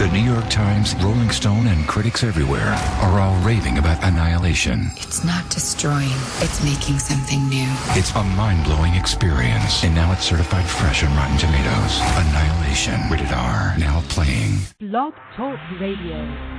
The New York Times, Rolling Stone, and critics everywhere are all raving about Annihilation. It's not destroying, it's making something new. It's a mind-blowing experience, and now it's certified fresh on Rotten Tomatoes. Annihilation, rated R, now playing. Blog Talk Radio.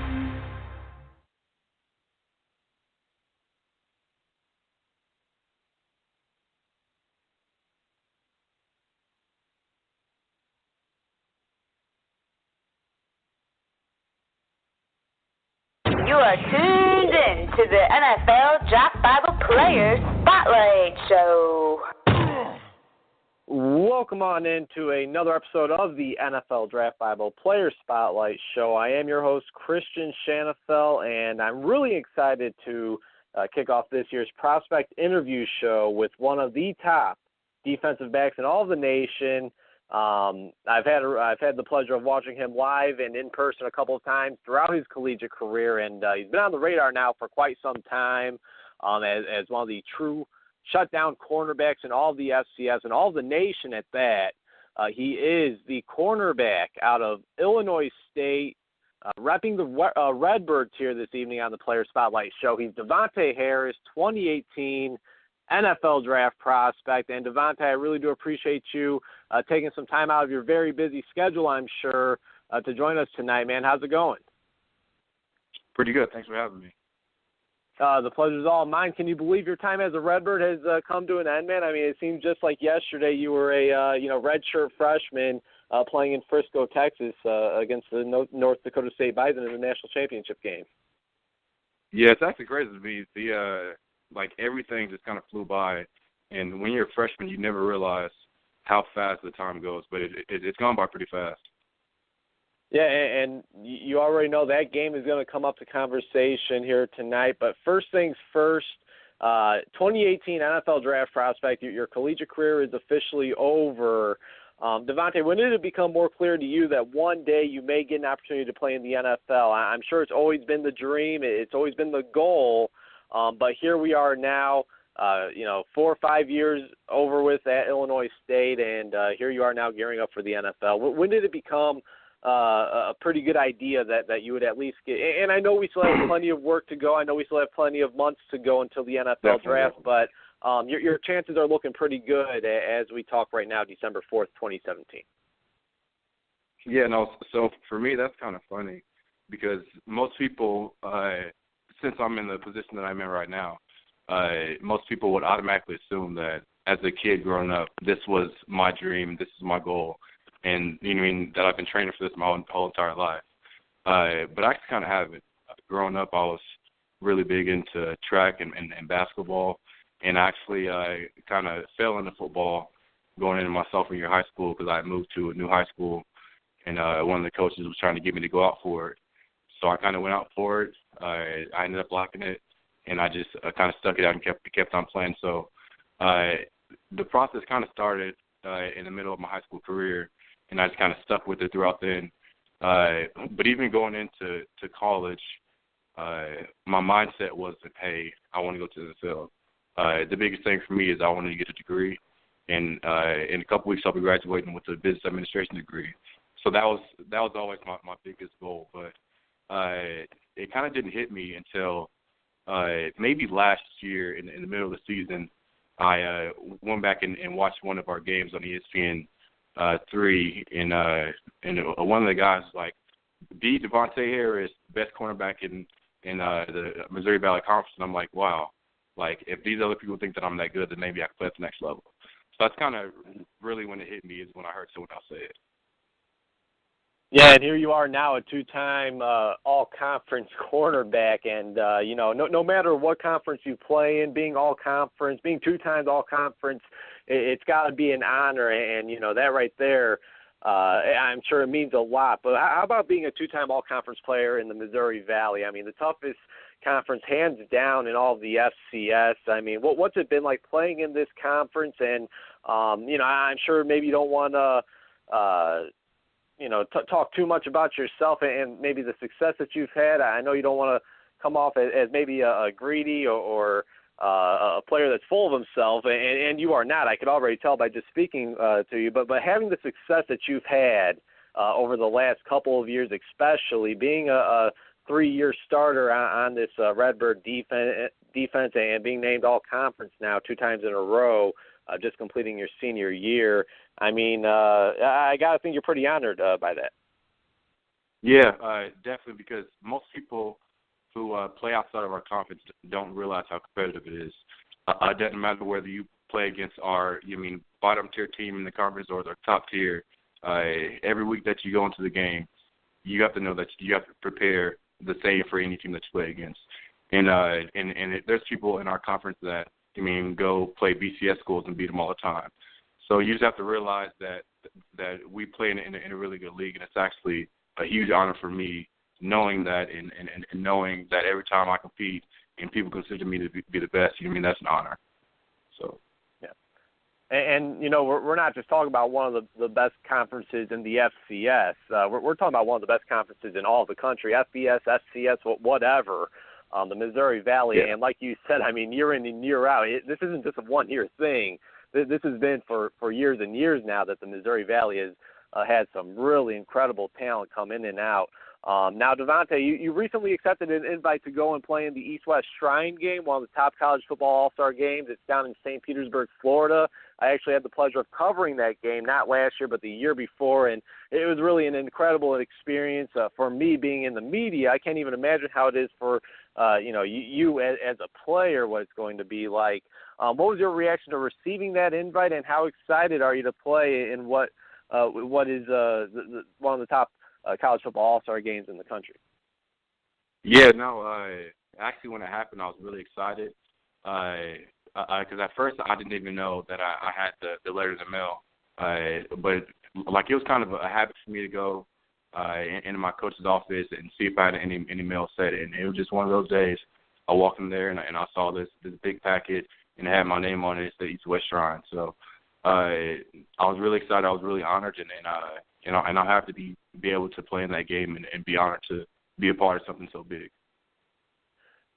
You are tuned in to the NFL Draft Bible Players Spotlight Show. Welcome on into another episode of the NFL Draft Bible Players Spotlight Show. I am your host, Christian Shanafel, and I'm really excited to kick off this year's prospect interview show with one of the top defensive backs in all of the nation. I've had the pleasure of watching him live and in person a couple of times throughout his collegiate career, and he's been on the radar now for quite some time as one of the true shutdown cornerbacks in all of the FCS and all of the nation at that. He is the cornerback out of Illinois State, repping the Redbirds here this evening on the Player Spotlight Show. He's Davontae Harris, 2018 NFL draft prospect. And Davontae, I really do appreciate you taking some time out of your very busy schedule, I'm sure, to join us tonight, man. How's it going? Pretty good. Thanks for having me. The pleasure's all mine. Can you believe your time as a Redbird has come to an end, man? I mean, it seems just like yesterday you were a redshirt freshman playing in Frisco, Texas, against the North Dakota State Bison in the national championship game. Yeah, it's actually crazy to me. Like everything just kind of flew by, and when you're a freshman, you never realize how fast the time goes. But it's gone by pretty fast. Yeah, and you already know that game is going to come up to conversation here tonight. But first things first, 2018 NFL draft prospect, your collegiate career is officially over. Davontae, when did it become more clear to you that one day you may get an opportunity to play in the NFL? I'm sure it's always been the dream. It's always been the goal. But here we are now, 4 or 5 years over with at Illinois State, and here you are now gearing up for the NFL. When did it become a pretty good idea that you would at least get? And I know we still have plenty of work to go. I know we still have plenty of months to go until the NFL draft, but your chances are looking pretty good as we talk right now, December 4th, 2017. Yeah, no, so for me, that's kind of funny because most people since I'm in the position that I'm in right now, most people would automatically assume that as a kid growing up, this was my dream, this is my goal, and that I've been training for this my whole entire life. But I actually kind of haven't. Growing up, I was really big into track and basketball, and actually I kind of fell into football going into my sophomore year of high school because I moved to a new high school, and one of the coaches was trying to get me to go out for it. So I kind of went out for it. I ended up liking it, and I just kind of stuck it out and kept on playing. So the process kind of started in the middle of my high school career, and I just kind of stuck with it throughout then. But even going into college, my mindset was that, hey, I want to go to the field. The biggest thing for me is I wanted to get a degree, and in a couple weeks I'll be graduating with a business administration degree. So that was always my biggest goal, but it kind of didn't hit me until maybe last year in the middle of the season. I went back and watched one of our games on ESPN 3, and one of the guys like, the Davontae Harris, best cornerback in the Missouri Valley Conference, and I'm like, wow, like if these other people think that I'm that good, then maybe I can play at the next level. So that's kind of really when it hit me, is when I heard someone else say it. Yeah, and here you are now, a two-time all-conference cornerback, and no matter what conference you play in, being all-conference, being 2 times all-conference, it's got to be an honor, and that right there, I'm sure it means a lot. But how about being a 2-time all-conference player in the Missouri Valley? I mean, the toughest conference, hands down, in all of the FCS. I mean, what's it been like playing in this conference? And I'm sure maybe you don't want to. Talk too much about yourself and maybe the success that you've had. I know you don't want to come off as maybe a greedy or a player that's full of himself, and you are not. I could already tell by just speaking to you. But having the success that you've had over the last couple of years, especially being a 3-year starter on this Redbird defense and being named all-conference now 2 times in a row, just completing your senior year. I mean, I got to think you're pretty honored by that. Yeah, definitely, because most people who play outside of our conference don't realize how competitive it is. It doesn't matter whether you play against our, bottom-tier team in the conference or the top tier. Every week that you go into the game, you have to know that you have to prepare the same for any team that you play against. And there's people in our conference that, go play BCS schools and beat them all the time. So you just have to realize that we play in a really good league, and it's actually a huge honor for me knowing that and knowing that every time I compete and people consider me to be the best, that's an honor. So. Yeah. And we're not just talking about one of the best conferences in the FCS. We're talking about one of the best conferences in all of the country, FBS, FCS, whatever, the Missouri Valley. Yeah. And like you said, year in and year out, this isn't just a one-year thing. This has been for years and years now that the Missouri Valley has had some really incredible talent come in and out. Now, Davontae, you recently accepted an invite to go and play in the East-West Shrine game, one of the top college football all-star games. It's down in St. Petersburg, Florida. I actually had the pleasure of covering that game, not last year, but the year before, and it was really an incredible experience for me being in the media. I can't even imagine how it is for you as a player, what it's going to be like. What was your reaction to receiving that invite, and how excited are you to play in what is one of the top college football all-star games in the country? Yeah, no, actually when it happened, I was really excited because at first I didn't even know that I had the letter in the mail. But it was kind of a habit for me to go into my coach's office and see if I had any mail set. And it was just one of those days. I walked in there and I saw this big packet and it had my name on it. It said East-West Shrine. So I was really excited. I was really honored, and I have to be able to play in that game and be honored to be a part of something so big.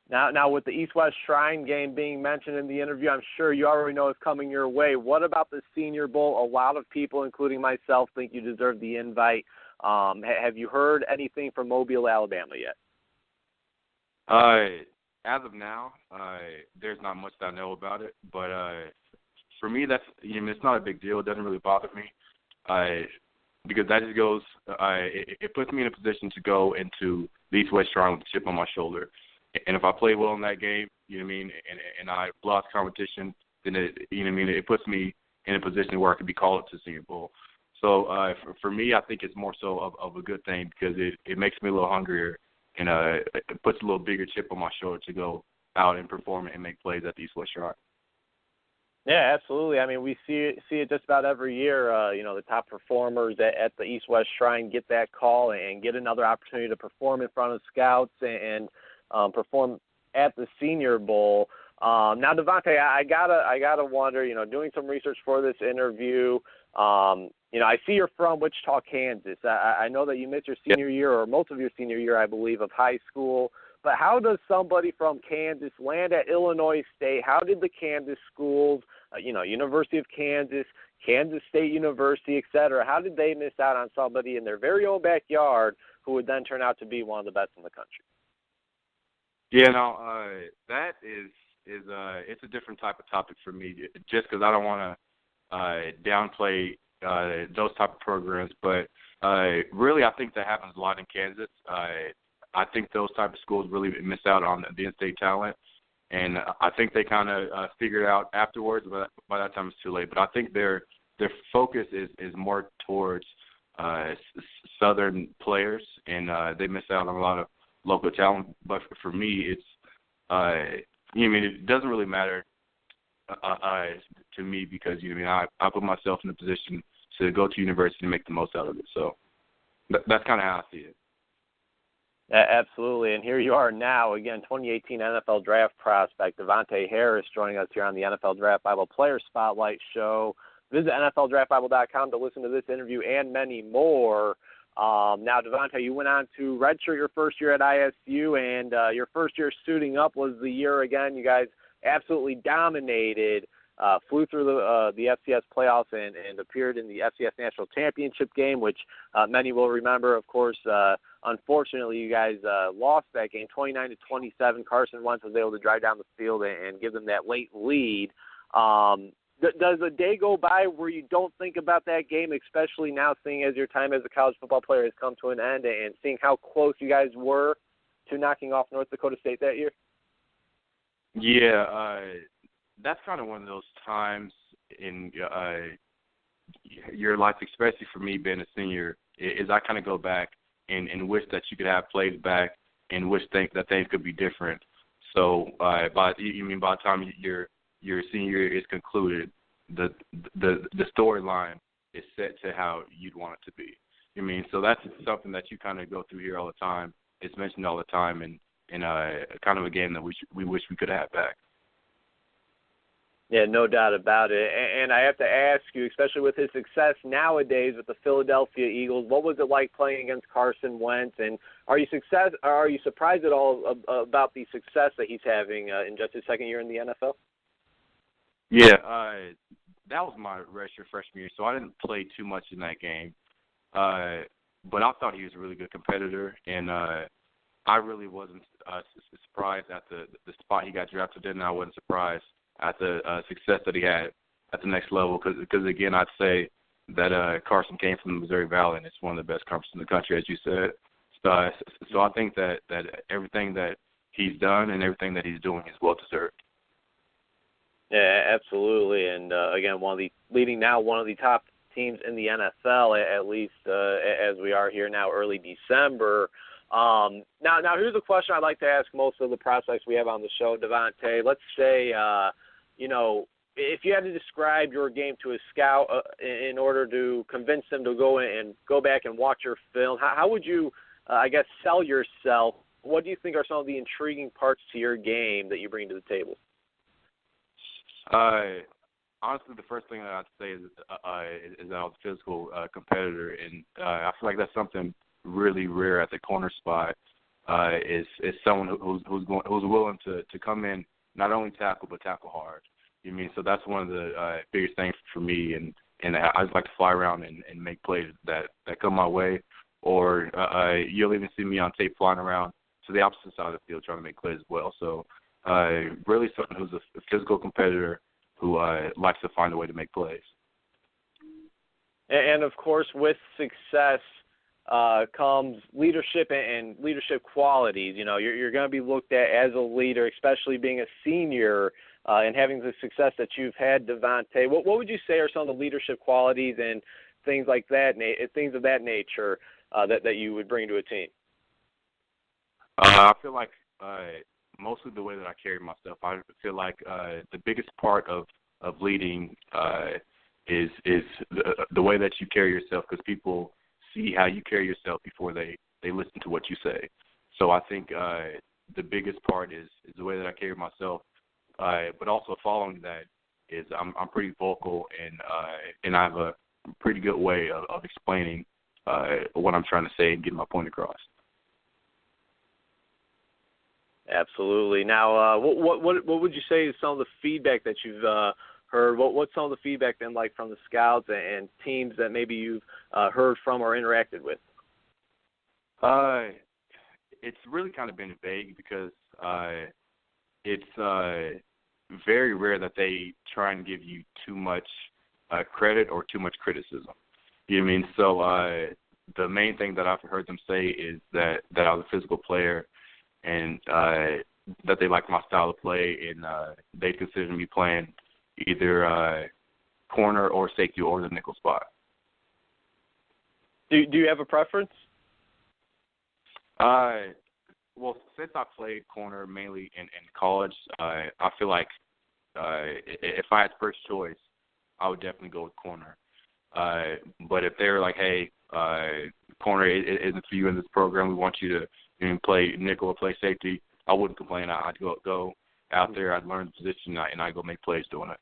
Now, with the East-West Shrine game being mentioned in the interview, I'm sure you already know it's coming your way. What about the Senior Bowl? A lot of people, including myself, think you deserve the invite. Have you heard anything from Mobile, Alabama yet? As of now, there's not much that I know about it. But for me, that's it's not a big deal. It doesn't really bother me. Because that just goes, it puts me in a position to go into the East-West Shrine with a chip on my shoulder. And if I play well in that game, and I block competition, then it puts me in a position where I could be called up to the Senior Bowl. So for me, I think it's more so of a good thing because it makes me a little hungrier and it puts a little bigger chip on my shoulder to go out and perform and make plays at the East-West Shrine. Yeah, absolutely. We see it just about every year. The top performers at the East-West Shrine get that call and get another opportunity to perform in front of scouts and perform at the Senior Bowl. Now, Davontae, I gotta wonder. Doing some research for this interview. I see you're from Wichita, Kansas. I know that you missed your senior year or most of your senior year, I believe, of high school. But how does somebody from Kansas land at Illinois State? How did the Kansas schools, University of Kansas, Kansas State University, et cetera, how did they miss out on somebody in their very own backyard who would then turn out to be one of the best in the country? Yeah, no, that is it's a different type of topic for me, just because I don't want to downplay those type of programs. But really, I think that happens a lot in Kansas. I think those type of schools really miss out on the in-state talent, and I think they kind of figure it out afterwards, but by that time it's too late. But I think their focus is more towards Southern players, and they miss out on a lot of local talent. But for me, it's it doesn't really matter to me because I put myself in a position to go to university and make the most out of it. So that's kind of how I see it. Absolutely, and here you are now, again, 2018 NFL Draft prospect Davontae Harris joining us here on the NFL Draft Bible Player Spotlight Show. Visit NFLDraftBible.com to listen to this interview and many more. Now, Davontae, you went on to redshirt your first year at ISU, and your first year suiting up was the year, again, you guys absolutely dominated flew through the FCS playoffs and appeared in the FCS National Championship game, which many will remember. Of course, unfortunately, you guys lost that game 29-27. Carson Wentz was able to drive down the field and give them that late lead. Does a day go by where you don't think about that game, especially now seeing as your time as a college football player has come to an end and seeing how close you guys were to knocking off North Dakota State that year? Yeah, that's kind of one of those times in your life, especially for me being a senior, is I kind of go back and wish that you could have played back and wish that things could be different. So by the time your senior year is concluded, the storyline is set to how you'd want it to be. So that's something that you kind of go through here all the time. It's mentioned all the time, and kind of a game that we wish we could have back. Yeah, no doubt about it. And I have to ask you, especially with his success nowadays with the Philadelphia Eagles, what was it like playing against Carson Wentz? And are you surprised at all about the success that he's having in just his second year in the NFL? Yeah, that was my redshirt freshman year, so I didn't play too much in that game. But I thought he was a really good competitor, and I really wasn't surprised at the spot he got drafted in. I wasn't surprised at the success that he had at the next level because again, I'd say that Carson came from the Missouri Valley, and it's one of the best conferences in the country, as you said. So I think that everything that he's done and everything that he's doing is well-deserved. Yeah, absolutely. And, again, one of the top teams in the NFL, at least as we are here now, early December. Now, here's a question I'd like to ask most of the prospects we have on the show, Davontae. Let's say, if you had to describe your game to a scout in order to convince them to go back and watch your film, how would you, sell yourself? What do you think are some of the intriguing parts to your game that you bring to the table? Honestly, the first thing that I'd say is that I was a physical competitor, and I feel like that's something really rare at the corner spot. Is someone who's willing to come in, not only tackle but tackle hard. So that's one of the biggest things for me, and I just like to fly around and make plays that come my way. Or you'll even see me on tape flying around to the opposite side of the field trying to make plays as well. So really someone who's a physical competitor who likes to find a way to make plays. And of course, with success comes leadership and leadership qualities. You're going to be looked at as a leader, especially being a senior and having the success that you've had, Davontae. What would you say are some of the leadership qualities and things like that, things of that nature that you would bring to a team? I feel like mostly the way that I carry myself. I feel like the biggest part of leading is the way that you carry yourself, because people see how you carry yourself before they listen to what you say. So I think the biggest part is the way that I carry myself, but also following that is I'm pretty vocal and I have a pretty good way of explaining what I'm trying to say and getting my point across. Absolutely. Now, what would you say is some of the feedback that you've heard? What's some of the feedback been like from the scouts and teams that maybe you've heard from or interacted with? It's really kind of been vague because it's very rare that they try and give you too much credit or too much criticism. You know what I mean? So the main thing that I've heard them say is that I was a physical player, and that they like my style of play, and they consider me playing either corner or safety or the nickel spot. Do you have a preference? Well, since I played corner mainly in college, I feel like if I had first choice, I would definitely go with corner. But if they're like, hey, corner isn't for you in this program, we want you to play nickel or play safety, I wouldn't complain. I'd go out there, I'd learn the position, and I'd go make plays doing it.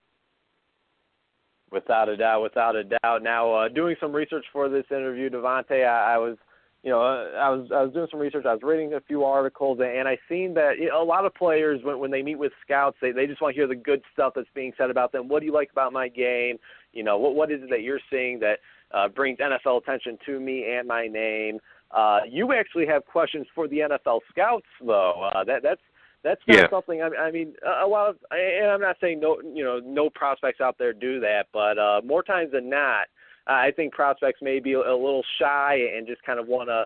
Without a doubt. Now, doing some research for this interview, Davontae, I was, I was doing some research. I was reading a few articles, and I seen that a lot of players, when they meet with scouts, they just want to hear the good stuff that's being said about them. What do you like about my game? What is it that you're seeing that brings NFL attention to me and my name? You actually have questions for the NFL scouts, though. That's not something. I mean, a lot of, and I'm not saying no prospects out there do that, but more times than not, I think prospects may be a little shy and just kind of want to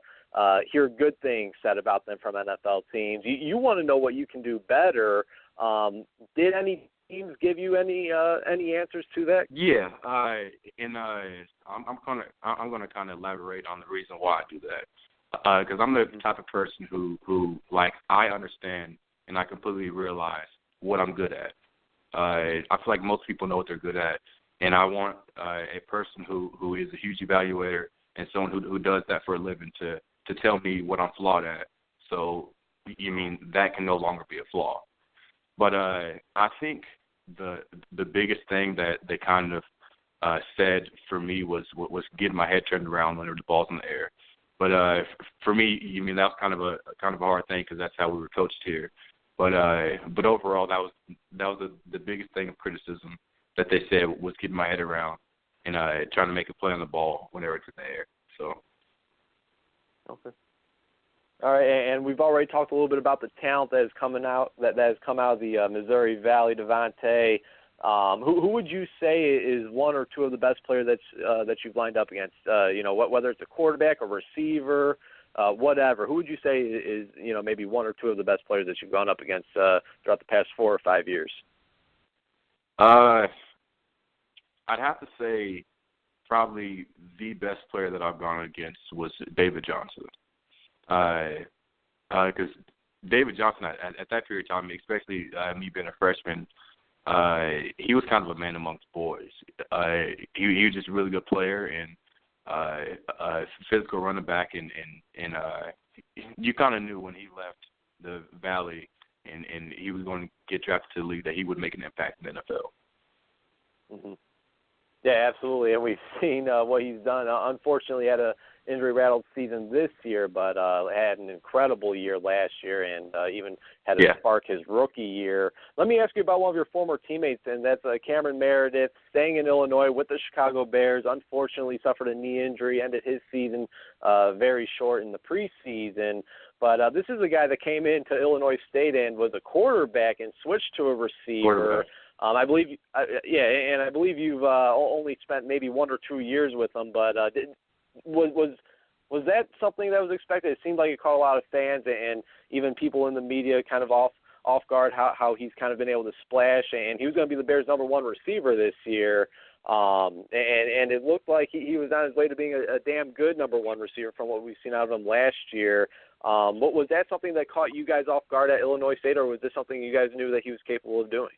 hear good things said about them from NFL teams. You want to know what you can do better. Did any teams give you any answers to that? Yeah, I'm gonna kind of elaborate on the reason why I do that, because I'm the type of person who like, I understand and I completely realize what I'm good at. I feel like most people know what they're good at, and I want a person who is a huge evaluator and someone who does that for a living to tell me what I'm flawed at. So you mean that can no longer be a flaw. But I think the biggest thing that they kind of said for me was getting my head turned around when the ball's in the air. But for me, you mean that was kind of a hard thing because that's how we were coached here. But overall, that was the biggest thing of criticism that they said was getting my head around and trying to make a play on the ball whenever it's in the air. So. Okay. All right, and we've already talked a little bit about the talent that has come out of the Missouri Valley. Davontae, who would you say is one or two of the best players that you've lined up against? Whether it's a quarterback, a receiver, whatever. Who would you say is maybe one or two of the best players that you've gone up against throughout the past 4 or 5 years? I'd have to say probably the best player that I've gone against was David Johnson. Because David Johnson at that period of time, especially me being a freshman, he was kind of a man amongst boys. He was just a really good player and a physical running back, and you kind of knew when he left the Valley and he was going to get drafted to the league that he would make an impact in the NFL. Mm-hmm. Yeah, absolutely, and we've seen what he's done. Unfortunately, had a injury-rattled season this year, but had an incredible year last year and even had to spark his rookie year. Let me ask you about one of your former teammates, and that's Cameron Meredith, staying in Illinois with the Chicago Bears. Unfortunately, suffered a knee injury, ended his season very short in the preseason. But this is a guy that came into Illinois State and was a quarterback and switched to a receiver. I believe you've only spent maybe 1 or 2 years with him, but was that something that was expected? It seemed like it caught a lot of fans and even people in the media kind of off guard how he's kind of been able to splash, and he was going to be the Bears' #1 receiver this year. And it looked like he was on his way to being a damn good #1 receiver from what we've seen out of him last year. But was that something that caught you guys off guard at Illinois State, or was this something you guys knew that he was capable of doing?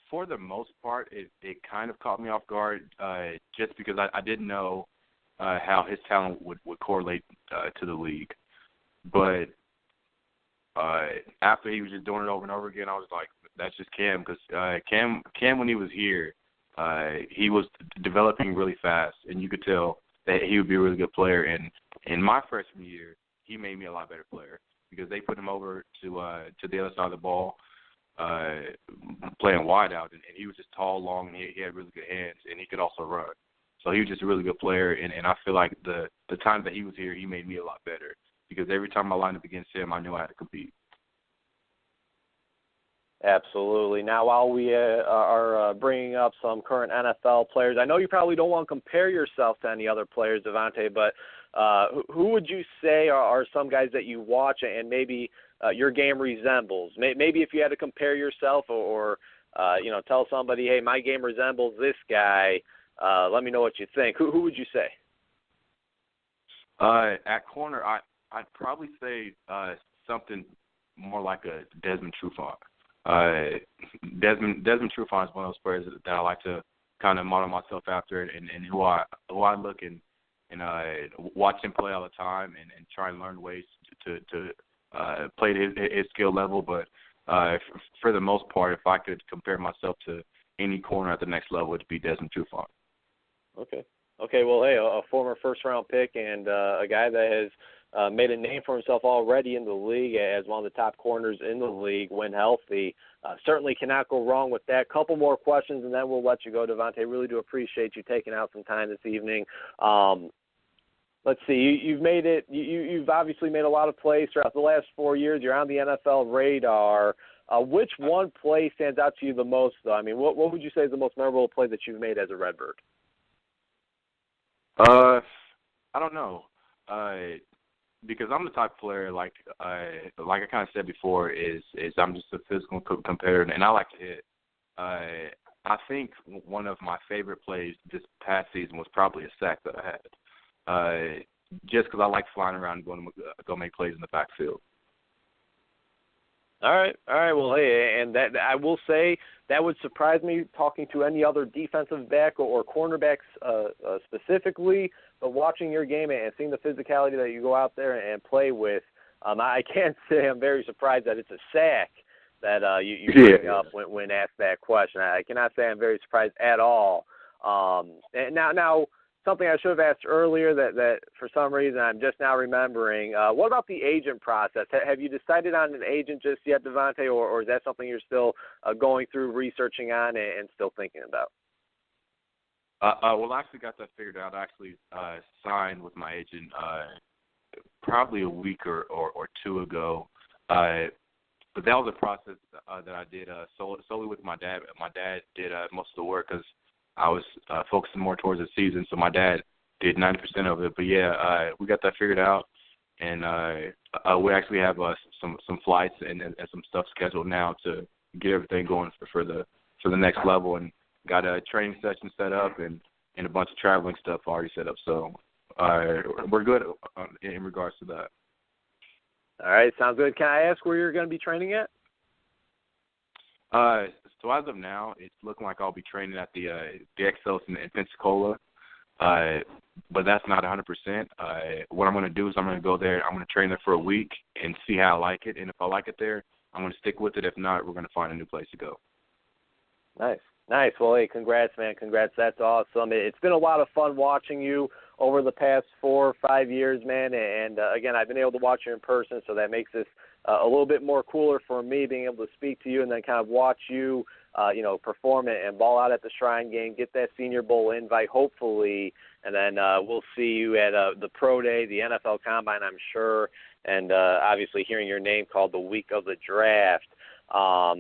For the most part, it kind of caught me off guard, just because I didn't know how his talent would correlate to the league. But after he was just doing it over and over again, I was like, that's just Cam, because Cam when he was here, he was developing really fast, and you could tell that he would be a really good player. And in my freshman year, he made me a lot better player because they put him over to the other side of the ball, playing wide out, and he was just tall, long, and he had really good hands, and he could also run. So he was just a really good player, and I feel like the time that he was here, he made me a lot better because every time I lined up against him, I knew I had to compete. Absolutely. Now, while we are bringing up some current NFL players, I know you probably don't want to compare yourself to any other players, Davontae, but who would you say are some guys that you watch and maybe your game resembles? Maybe if you had to compare yourself or tell somebody, hey, my game resembles this guy, let me know what you think. Who would you say? At corner, I'd probably say something more like a Desmond Trufant. Desmond Trufant is one of those players that I like to kind of model myself after, and who I look and watch him play all the time and try and learn ways to play at his skill level. But for the most part, if I could compare myself to any corner at the next level, it'd be Desmond Trufant. Okay. Okay, well, hey, a former first-round pick and a guy that has made a name for himself already in the league as one of the top corners in the league when healthy. Certainly cannot go wrong with that. Couple more questions, and then we'll let you go, Davontae. Really do appreciate you taking out some time this evening. Let's see. You've made it. You've obviously made a lot of plays throughout the last 4 years. You're on the NFL radar. Which one play stands out to you the most, though? I mean, what would you say is the most memorable play that you've made as a Redbird? I don't know. Because I'm the type of player, like I kind of said before, is I'm just a physical competitor, and I like to hit. I think one of my favorite plays this past season was probably a sack that I had, just because I like flying around and going to go make plays in the backfield. All right. Well, hey, and that I will say that would surprise me talking to any other defensive back or cornerbacks specifically. But watching your game and seeing the physicality that you go out there and play with, I can't say I'm very surprised that it's a sack that you bring up when asked that question. I cannot say I'm very surprised at all. And now. Something I should have asked earlier that for some reason I'm just now remembering. What about the agent process? Have you decided on an agent just yet, Davontae, or is that something you're still going through, researching on, and still thinking about? Well, I actually got that figured out. I actually signed with my agent probably a week or two ago. But that was a process that I did solely with my dad. My dad did most of the work because I was focusing more towards the season, so my dad did 90% of it. But yeah, we got that figured out, and we actually have some flights and some stuff scheduled now to get everything going for the next level, and got a training session set up and a bunch of traveling stuff already set up. So we're good in regards to that. All right, sounds good. Can I ask where you're going to be training at? So as of now, it's looking like I'll be training at the Exos in Pensacola, but that's not 100%. What I'm going to do is I'm going to go there. I'm going to train there for a week and see how I like it. And if I like it there, I'm going to stick with it. If not, we're going to find a new place to go. Nice. Well, hey, congrats, man. Congrats. That's awesome. It's been a lot of fun watching you over the past 4 or 5 years, man. And, again, I've been able to watch you in person, so that makes this a little bit more cooler for me, being able to speak to you and then kind of watch you, perform and ball out at the Shrine game, get that Senior Bowl invite, hopefully, and then we'll see you at the Pro Day, the NFL Combine, I'm sure, and obviously hearing your name called the week of the draft. How's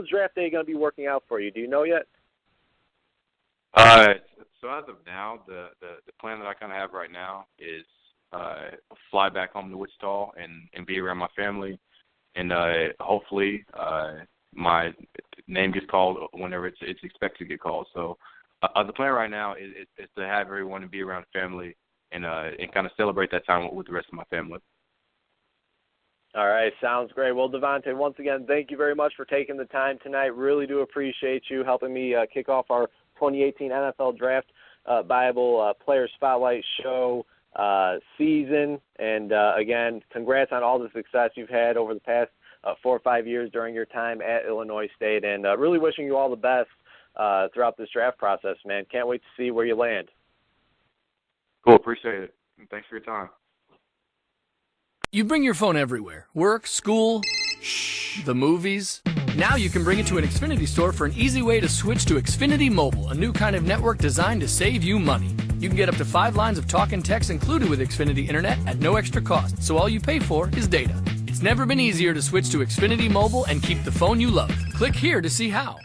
draft day going to be working out for you? Do you know yet? So as of now, the plan that I kind of have right now is fly back home to Wichita and be around my family, and hopefully my name gets called whenever it's expected to get called. So the plan right now is to have everyone be around family and kind of celebrate that time with the rest of my family. All right, sounds great. Well, Davontae, once again, thank you very much for taking the time tonight. Really do appreciate you helping me kick off our 2018 NFL Draft Bible Player Spotlight Show season. And, again, congrats on all the success you've had over the past 4 or 5 years during your time at Illinois State. And really wishing you all the best throughout this draft process, man. Can't wait to see where you land. Cool, appreciate it. And thanks for your time. You bring your phone everywhere. Work, school, the movies. Now you can bring it to an Xfinity store for an easy way to switch to Xfinity Mobile, a new kind of network designed to save you money. You can get up to 5 lines of talk and text included with Xfinity Internet at no extra cost, so all you pay for is data. It's never been easier to switch to Xfinity Mobile and keep the phone you love. Click here to see how.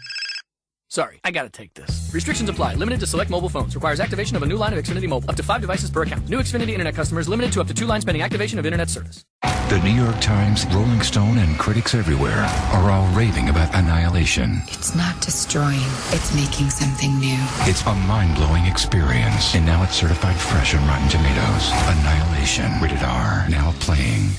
Sorry, I gotta take this. Restrictions apply. Limited to select mobile phones. Requires activation of a new line of Xfinity Mobile. Up to 5 devices per account. New Xfinity Internet customers limited to up to 2 lines pending activation of Internet service. The New York Times, Rolling Stone, and critics everywhere are all raving about Annihilation. It's not destroying, it's making something new. It's a mind-blowing experience, and now it's certified fresh on Rotten Tomatoes. Annihilation, rated R, now playing.